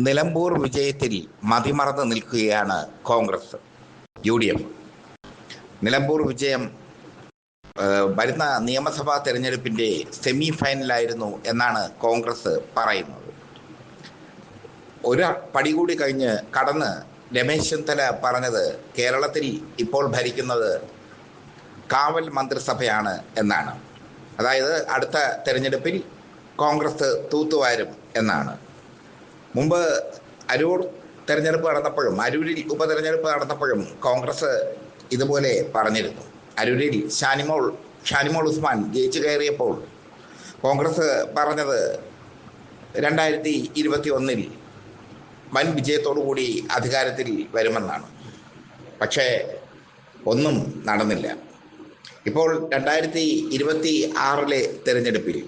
നിലമ്പൂർ വിജയത്തിൽ മതിമറന്ന് നിൽക്കുകയാണ് കോൺഗ്രസ് UDF. നിലമ്പൂർ വിജയം വരുന്ന നിയമസഭാ തെരഞ്ഞെടുപ്പിന്റെ സെമി ഫൈനലായിരുന്നു എന്നാണ് കോൺഗ്രസ് പറയുന്നത്. ഒരു പടി കൂടി കഴിഞ്ഞ് കടന്ന് രമേശ് ചെന്നിത്തല പറഞ്ഞത് കേരളത്തിൽ ഇപ്പോൾ ഭരിക്കുന്നത് കാവൽ മന്ത്രിസഭയാണ് എന്നാണ്. അതായത് അടുത്ത തെരഞ്ഞെടുപ്പിൽ കോൺഗ്രസ് തൂത്തുവാരും എന്നാണ്. മുമ്പ് അരൂർ തെരഞ്ഞെടുപ്പ് നടന്നപ്പോഴും അരൂരിൽ ഉപതെരഞ്ഞെടുപ്പ് നടന്നപ്പോഴും കോൺഗ്രസ് ഇതുപോലെ പറഞ്ഞിരുന്നു. അരൂരിൽ ഷാനിമോൾ ഉസ്മാൻ ജയിച്ചു കയറിയപ്പോൾ കോൺഗ്രസ് പറഞ്ഞത് 2021 വൻ വിജയത്തോടു കൂടി അധികാരത്തിൽ വരുമെന്നാണ്. പക്ഷേ ഒന്നും നടന്നില്ല. ഇപ്പോൾ 2026 തെരഞ്ഞെടുപ്പിൽ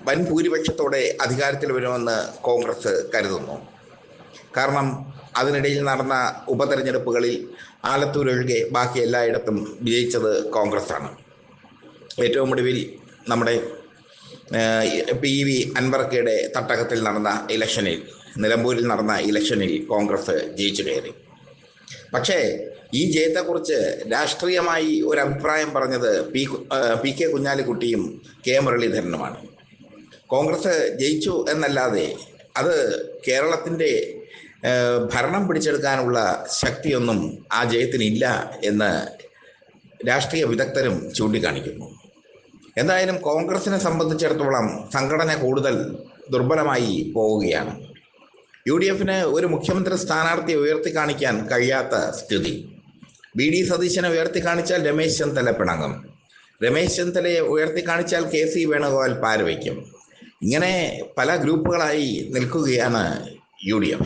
വൻ ഭൂരിപക്ഷത്തോടെ അധികാരത്തിൽ വരുമെന്ന് കോൺഗ്രസ് കരുതുന്നു. കാരണം അതിനിടയിൽ നടന്ന ഉപതെരഞ്ഞെടുപ്പുകളിൽ ആലത്തൂർ ഒഴികെ ബാക്കി എല്ലായിടത്തും വിജയിച്ചത് കോൺഗ്രസ്സാണ്. ഏറ്റവും ഒടുവിൽ നമ്മുടെ PV അൻവർക്കയുടെ തട്ടകത്തിൽ നടന്ന ഇലക്ഷനിൽ, നിലമ്പൂരിൽ നടന്ന ഇലക്ഷനിൽ കോൺഗ്രസ് ജയിച്ചു കയറി. പക്ഷേ ഈ ജയത്തെക്കുറിച്ച് രാഷ്ട്രീയമായി ഒരു അഭിപ്രായം പറഞ്ഞത് PK കുഞ്ഞാലിക്കുട്ടിയും K മുരളീധരനുമാണ്. കോൺഗ്രസ് ജയിച്ചു എന്നല്ലാതെ അത് കേരളത്തിൻ്റെ ഭരണം പിടിച്ചെടുക്കാനുള്ള ശക്തിയൊന്നും ആ ജയത്തിനില്ല എന്ന് രാഷ്ട്രീയ വിദഗ്ധരും ചൂണ്ടിക്കാണിക്കുന്നു. എന്തായാലും കോൺഗ്രസിനെ സംബന്ധിച്ചിടത്തോളം സംഘടന കൂടുതൽ ദുർബലമായി പോവുകയാണ്. UDFന് ഒരു മുഖ്യമന്ത്രി സ്ഥാനാർത്ഥിയെ ഉയർത്തി കാണിക്കാൻ കഴിയാത്ത സ്ഥിതി. BD സതീശനെ ഉയർത്തി കാണിച്ചാൽ രമേശ് ചെന്നിത്തല പിണങ്ങും. രമേശ് ചെന്നിത്തലയെ ഉയർത്തി കാണിച്ചാൽ KC വേണുഗോപാൽ പാരവയ്ക്കും. ഇങ്ങനെ പല ഗ്രൂപ്പുകളായി നിൽക്കുകയാണ് UDF.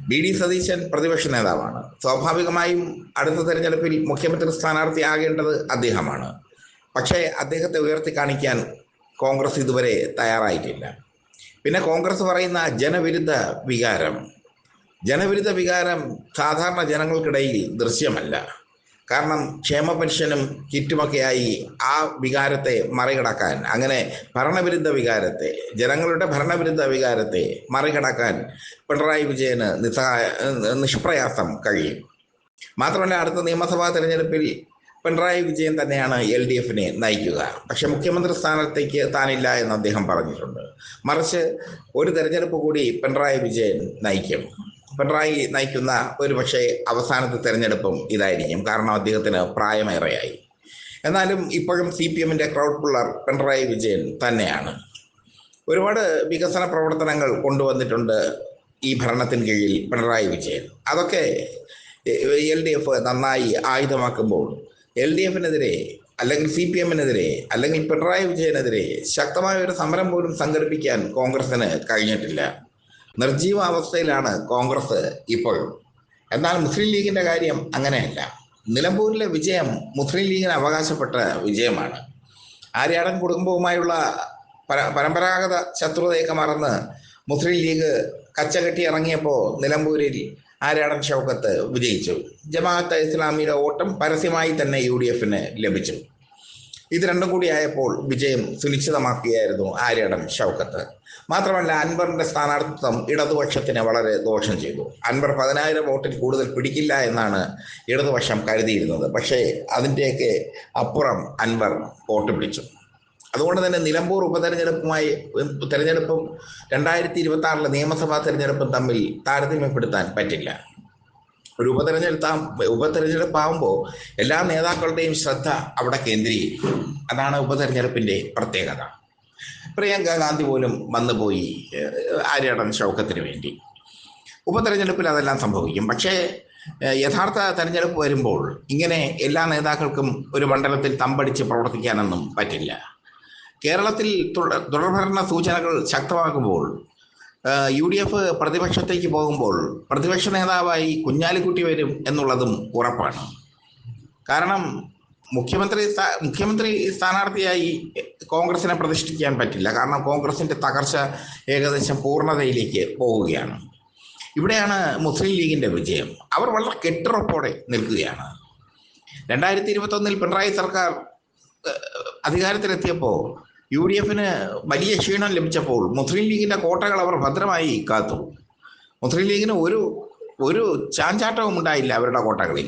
BD സതീശൻ പ്രതിപക്ഷ നേതാവാണ്. സ്വാഭാവികമായും അടുത്ത തെരഞ്ഞെടുപ്പിൽ മുഖ്യമന്ത്രി സ്ഥാനാർത്ഥിയാകേണ്ടത് അദ്ദേഹമാണ്. പക്ഷേ അദ്ദേഹത്തെ ഉയർത്തി കാണിക്കാൻ കോൺഗ്രസ് ഇതുവരെ തയ്യാറായിട്ടില്ല. പിന്നെ കോൺഗ്രസ് പറയുന്ന ജനവിരുദ്ധ വികാരം സാധാരണ ജനങ്ങൾക്കിടയിൽ ദൃശ്യമല്ല. കാരണം ക്ഷേമ പെൻഷനും കിറ്റുമൊക്കെയായി ആ വികാരത്തെ മറികടക്കാൻ, അങ്ങനെ ജനങ്ങളുടെ ഭരണവിരുദ്ധ വികാരത്തെ മറികടക്കാൻ പിണറായി വിജയന് നിഷ്പ്രയാസം കഴിയും. മാത്രമല്ല അടുത്ത നിയമസഭാ തെരഞ്ഞെടുപ്പിൽ പിണറായി വിജയൻ തന്നെയാണ് LDFനെ നയിക്കുക. പക്ഷെ മുഖ്യമന്ത്രി സ്ഥാനത്തേക്ക് താനില്ല എന്ന് അദ്ദേഹം പറഞ്ഞിട്ടുണ്ട്. മറിച്ച് ഒരു തെരഞ്ഞെടുപ്പ് കൂടി പിണറായി വിജയൻ നയിക്കും. പിണറായി നയിക്കുന്ന ഒരുപക്ഷെ അവസാനത്തെ തെരഞ്ഞെടുപ്പും ഇതായിരിക്കും. കാരണം അദ്ദേഹത്തിന് പ്രായമേറെയായി. എന്നാലും ഇപ്പോഴും CPMന്റെ ക്രൗഡ് പുള്ളർ പിണറായി വിജയൻ തന്നെയാണ്. ഒരുപാട് വികസന പ്രവർത്തനങ്ങൾ കൊണ്ടുവന്നിട്ടുണ്ട് ഈ ഭരണത്തിന് കീഴിൽ പിണറായി വിജയൻ. അതൊക്കെ LDF നന്നായി ആയുധമാക്കുമ്പോൾ LDFനെതിരെ അല്ലെങ്കിൽ CPMനെതിരെ അല്ലെങ്കിൽ പിണറായി വിജയനെതിരെ ശക്തമായ ഒരു സമരം പോലും സംഘടിപ്പിക്കാൻ കോൺഗ്രസിന് കഴിഞ്ഞിട്ടില്ല. നിർജീവ അവസ്ഥയിലാണ് കോൺഗ്രസ് ഇപ്പോഴും. എന്നാൽ മുസ്ലിം ലീഗിന്റെ കാര്യം അങ്ങനെയല്ല. നിലമ്പൂരിലെ വിജയം മുസ്ലിം ലീഗിന് അവകാശപ്പെട്ട വിജയമാണ്. ആര്യാടൻ കുടുംബവുമായുള്ള പരമ്പരാഗത ശത്രുതയൊക്കെ മറന്ന് മുസ്ലിം ലീഗ് കച്ചകെട്ടി ഇറങ്ങിയപ്പോൾ നിലമ്പൂരിൽ ആര്യാടൻ ഷൗക്കത്ത് വിജയിച്ചു. ജമാഅത്തെ ഇസ്ലാമിയുടെ വോട്ടും പരസ്യമായി തന്നെ UDFന് ലഭിച്ചു. ഇത് രണ്ടും കൂടി ആയപ്പോൾ വിജയം സുനിശ്ചിതമാക്കുകയായിരുന്നു ആര്യാടൻ ഷൗക്കത്ത്. മാത്രമല്ല അൻവറിന്റെ സ്ഥാനാർത്ഥിത്വം ഇടതുപക്ഷത്തിന് വളരെ ദോഷം ചെയ്തു. അൻവർ 10,000 വോട്ടിൽ കൂടുതൽ പിടിക്കില്ല എന്നാണ് ഇടതുപക്ഷം കരുതിയിരുന്നത്. പക്ഷേ അതിൻ്റെയൊക്കെ അപ്പുറം അൻവർ വോട്ട് പിടിച്ചു. അതുകൊണ്ട് തന്നെ നിലമ്പൂർ തെരഞ്ഞെടുപ്പും 2026 നിയമസഭാ തെരഞ്ഞെടുപ്പും തമ്മിൽ താരതമ്യപ്പെടുത്താൻ പറ്റില്ല. ഒരു ഉപതെരഞ്ഞെടുപ്പാകുമ്പോൾ എല്ലാ നേതാക്കളുടെയും ശ്രദ്ധ അവിടെ കേന്ദ്രീകരിക്കും. അതാണ് ഉപതെരഞ്ഞെടുപ്പിന്റെ പ്രത്യേകത. പ്രിയങ്ക ഗാന്ധി പോലും വന്നുപോയി ആര്യാടൻ ഷൗക്കത്തിന് വേണ്ടി. ഉപതെരഞ്ഞെടുപ്പിൽ അതെല്ലാം സംഭവിക്കും. പക്ഷേ യഥാർത്ഥ തെരഞ്ഞെടുപ്പ് വരുമ്പോൾ ഇങ്ങനെ എല്ലാ നേതാക്കൾക്കും ഒരു മണ്ഡലത്തിൽ തമ്പടിച്ച് പ്രവർത്തിക്കാനൊന്നും പറ്റില്ല. കേരളത്തിൽ തുടർഭരണ സൂചനകൾ ശക്തമാകുമ്പോൾ UDF പ്രതിപക്ഷത്തേക്ക് പോകുമ്പോൾ പ്രതിപക്ഷ നേതാവായി കുഞ്ഞാലിക്കുട്ടി വരും എന്നുള്ളതും ഉറപ്പാണ്. കാരണം മുഖ്യമന്ത്രി സ്ഥാനാർത്ഥിയായി കോൺഗ്രസിനെ പ്രതിഷ്ഠിക്കാൻ പറ്റില്ല. കാരണം കോൺഗ്രസിന്റെ തകർച്ച ഏകദേശം പൂർണ്ണതയിലേക്ക് പോവുകയാണ്. ഇവിടെയാണ് മുസ്ലിം ലീഗിന്റെ വിജയം. അവർ വളരെ കെട്ടുറപ്പോടെ നിൽക്കുകയാണ്. 2021 പിണറായി സർക്കാർ അധികാരത്തിലെത്തിയപ്പോൾ UDFന് വലിയ ക്ഷീണം ലഭിച്ചപ്പോൾ മുസ്ലിം ലീഗിന്റെ കോട്ടകൾ അവർ ഭദ്രമായി കാത്തു. മുസ്ലിം ലീഗിന് ഒരു ഒരു ചാഞ്ചാട്ടവും ഉണ്ടായില്ല അവരുടെ കോട്ടകളിൽ.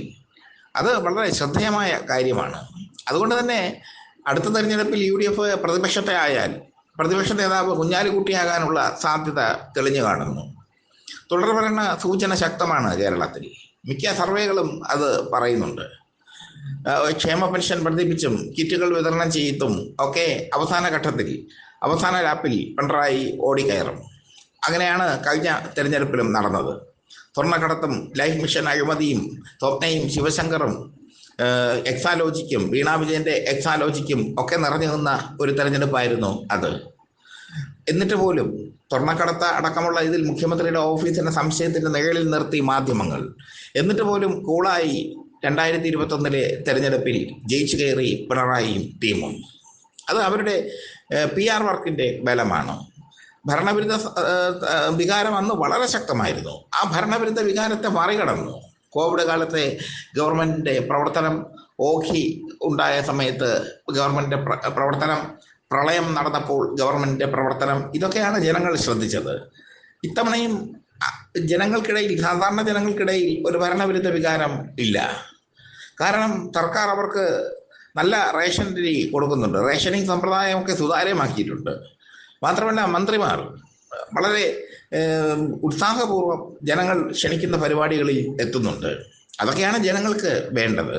അത് വളരെ ശ്രദ്ധേയമായ കാര്യമാണ്. അതുകൊണ്ട് തന്നെ അടുത്ത തെരഞ്ഞെടുപ്പിൽ UDF പ്രതിപക്ഷത്തെ ആയാൽ പ്രതിപക്ഷ നേതാവ് കുഞ്ഞാലിക്കുട്ടിയാകാനുള്ള സാധ്യത തെളിഞ്ഞു കാണുന്നു. തുടർഭരണ സൂചന ശക്തമാണ് കേരളത്തിൽ. മിക്ക സർവേകളും അത് പറയുന്നുണ്ട്. ക്ഷേമ പെൻഷൻ വർദ്ധിപ്പിച്ചും കിറ്റുകൾ വിതരണം ചെയ്തും ഒക്കെ അവസാന ലാപ്പിൽ പിണറായി ഓടിക്കയറും. അങ്ങനെയാണ് കഴിഞ്ഞ തെരഞ്ഞെടുപ്പിലും നടന്നത്. സ്വർണ്ണക്കടത്തും ലൈഫ് മിഷൻ അഴിമതിയും സ്വപ്നയും ശിവശങ്കറും എക്സാലോജിക്കും വീണ വിജയന്റെ എക്സാലോജിക്കും ഒക്കെ നിറഞ്ഞു നിന്ന ഒരു തെരഞ്ഞെടുപ്പായിരുന്നു അത്. എന്നിട്ട് പോലും സ്വർണ്ണക്കടത്ത് അടക്കമുള്ള ഇതിൽ മുഖ്യമന്ത്രിയുടെ ഓഫീസിന്റെ സംശയത്തിന്റെ നിഴലിൽ നിർത്തി മാധ്യമങ്ങൾ. എന്നിട്ട് പോലും കൂളായി 2021 തെരഞ്ഞെടുപ്പിൽ ജയിച്ചു കയറി പിണറായിയും ടീമും. അത് അവരുടെ PR വർക്കിന്റെ ബലമാണ്. ഭരണവിരുദ്ധ വികാരം അന്ന് വളരെ ശക്തമായിരുന്നു. ആ ഭരണവിരുദ്ധ വികാരത്തെ മറികടന്നു. കോവിഡ് കാലത്തെ ഗവൺമെന്റിന്റെ പ്രവർത്തനം, ഓഖി ഉണ്ടായ സമയത്ത് ഗവൺമെന്റിന്റെ പ്രവർത്തനം, പ്രളയം നടന്നപ്പോൾ ഗവൺമെന്റിന്റെ പ്രവർത്തനം, ഇതൊക്കെയാണ് ജനങ്ങൾ ശ്രദ്ധിച്ചത്. ഇത്തവണയും സാധാരണ ജനങ്ങൾക്കിടയിൽ ഒരു ഭരണവിരുദ്ധ വികാരം ഇല്ല. കാരണം സർക്കാർ അവർക്ക് നല്ല റേഷൻ അരി കൊടുക്കുന്നുണ്ട്. റേഷനിങ് സമ്പ്രദായമൊക്കെ സുതാര്യമാക്കിയിട്ടുണ്ട്. മാത്രമല്ല മന്ത്രിമാർ വളരെ ഉത്സാഹപൂർവ്വം ജനങ്ങൾ ക്ഷണിക്കുന്ന പരിപാടികളിൽ എത്തുന്നുണ്ട്. അതൊക്കെയാണ് ജനങ്ങൾക്ക് വേണ്ടത്.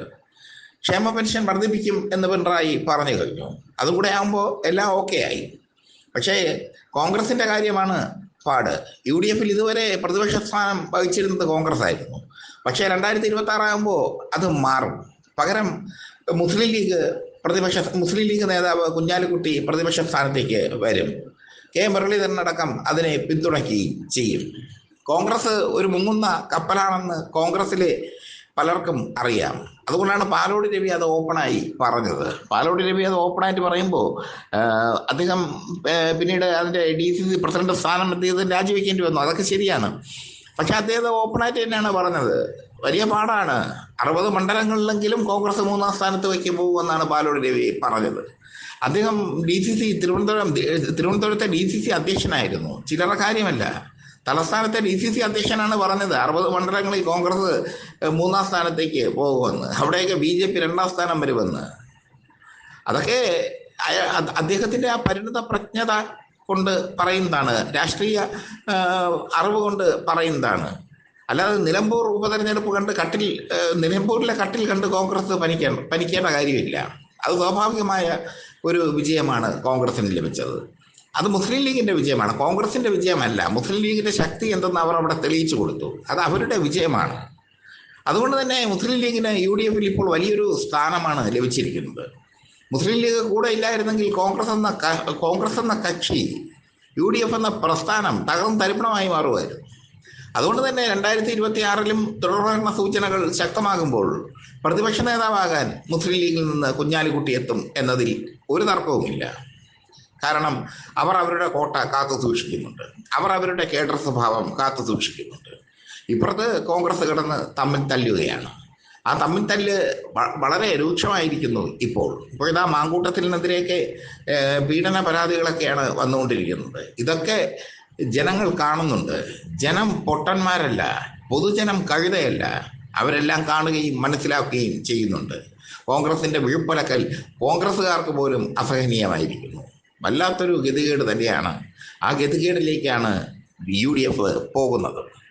ക്ഷേമ പെൻഷൻ വർദ്ധിപ്പിക്കും എന്ന് പിണറായി പറഞ്ഞു കഴിഞ്ഞു. അതുകൂടെ ആകുമ്പോൾ എല്ലാം ഓക്കെ ആയി. പക്ഷേ കോൺഗ്രസിന്റെ കാര്യമാണ് പാട്. UDFൽ ഇതുവരെ പ്രതിപക്ഷ സ്ഥാനം വഹിച്ചിരുന്നത് കോൺഗ്രസ് ആയിരുന്നു. പക്ഷേ 2026 ആകുമ്പോൾ അത് മാറും. പകരം മുസ്ലിം ലീഗ് നേതാവ് കുഞ്ഞാലിക്കുട്ടി പ്രതിപക്ഷ സ്ഥാനത്തേക്ക് വരും. K മുരളീധരനടക്കം അതിനെ പിന്തുണയ്ക്കുകയും ചെയ്യും. കോൺഗ്രസ് ഒരു മുങ്ങുന്ന കപ്പലാണെന്ന് കോൺഗ്രസിലെ പലർക്കും അറിയാം. അതുകൊണ്ടാണ് പാലോടി രവി അത് ഓപ്പണായി പറഞ്ഞത്. പാലോടി രവി അത് ഓപ്പണായിട്ട് പറയുമ്പോൾ അദ്ദേഹം പിന്നീട് അതിൻ്റെ DCC പ്രസിഡന്റ് സ്ഥാനം അദ്ദേഹം രാജിവെക്കേണ്ടി വന്നു. അതൊക്കെ ശരിയാണ്. പക്ഷെ അദ്ദേഹം ഓപ്പണായിട്ട് തന്നെയാണ് പറഞ്ഞത്. വലിയ പാടാണ്. 60 മണ്ഡലങ്ങളിലെങ്കിലും കോൺഗ്രസ് 3-ാം സ്ഥാനത്ത് വയ്ക്കാൻ പോകുമെന്നാണ് പാലോടി രവി പറഞ്ഞത്. അദ്ദേഹം തിരുവനന്തപുരത്തെ DCC അധ്യക്ഷനായിരുന്നു. ചില്ലറ കാര്യമല്ല. തലസ്ഥാനത്തെ DCC അധ്യക്ഷനാണ് പറഞ്ഞത് 60 മണ്ഡലങ്ങളിൽ കോൺഗ്രസ് 3-ാം സ്ഥാനത്തേക്ക് പോകുമെന്ന്, അവിടെയൊക്കെ BJP 2-ാം സ്ഥാനം വരുമെന്ന്. അതൊക്കെ അദ്ദേഹത്തിന്റെ ആ പരിണിത പ്രജ്ഞത കൊണ്ട് പറയുന്നതാണ്, രാഷ്ട്രീയ അറിവ് കൊണ്ട് പറയുന്നതാണ്. അല്ലാതെ നിലമ്പൂർ ഉപതെരഞ്ഞെടുപ്പ് കണ്ട് നിലമ്പൂരിലെ കട്ടിൽ കണ്ട് കോൺഗ്രസ് പനിക്കേണ്ട കാര്യമില്ല. അത് സ്വാഭാവികമായ ഒരു വിജയമാണ് കോൺഗ്രസിന് ലഭിച്ചത്. അത് മുസ്ലിം ലീഗിന്റെ വിജയമാണ്, കോൺഗ്രസിന്റെ വിജയമല്ല. മുസ്ലിം ലീഗിന്റെ ശക്തി എന്തെന്ന് അവർ അവിടെ തെളിയിച്ചു കൊടുത്തു. അത് അവരുടെ വിജയമാണ്. അതുകൊണ്ട് തന്നെ മുസ്ലിം ലീഗിന് UDFൽ ഇപ്പോൾ വലിയൊരു സ്ഥാനമാണ് ലഭിച്ചിരിക്കുന്നത്. മുസ്ലിം ലീഗ് കൂടെ ഇല്ലായിരുന്നെങ്കിൽ കോൺഗ്രസ് എന്ന കക്ഷി, UDF എന്ന പ്രസ്ഥാനം തരിപ്പണമായി മാറുമായിരുന്നു. അതുകൊണ്ട് തന്നെ 2026 തുടർഭരണ സൂചനകൾ ശക്തമാകുമ്പോൾ പ്രതിപക്ഷ നേതാവാകാൻ മുസ്ലിം ലീഗിൽ നിന്ന് കുഞ്ഞാലിക്കുട്ടി എത്തും എന്നതിൽ ഒരു തർക്കവുമില്ല. കാരണം അവർ അവരുടെ കോട്ട കാത്തു സൂക്ഷിക്കുന്നുണ്ട്. അവർ അവരുടെ കേഡർ സ്വഭാവം കാത്തു സൂക്ഷിക്കുന്നുണ്ട്. ഇപ്പുറത്ത് കോൺഗ്രസ് കിടന്ന് തമ്മിൽ തല്ലുകയാണ്. ആ തമ്മിൽ തല്ല് വളരെ രൂക്ഷമായിരിക്കുന്നു ഇപ്പോൾ. ഇതാ മാങ്കൂട്ടത്തിനെതിരെയൊക്കെ പീഡന പരാതികളൊക്കെയാണ് വന്നുകൊണ്ടിരിക്കുന്നത്. ഇതൊക്കെ ജനങ്ങൾ കാണുന്നുണ്ട്. ജനം പൊട്ടന്മാരല്ല, പൊതുജനം കഴുതയല്ല. അവരെല്ലാം കാണുകയും മനസ്സിലാക്കുകയും ചെയ്യുന്നുണ്ട്. കോൺഗ്രസിന്റെ വിഴുപ്പലക്കൽ കോൺഗ്രസ്സുകാർക്ക് പോലും അസഹനീയമായിരിക്കുന്നു. വല്ലാത്തൊരു ഗതികേട് തന്നെയാണ്. ആ ഗതികേടിലേക്കാണ് UDF പോകുന്നത്.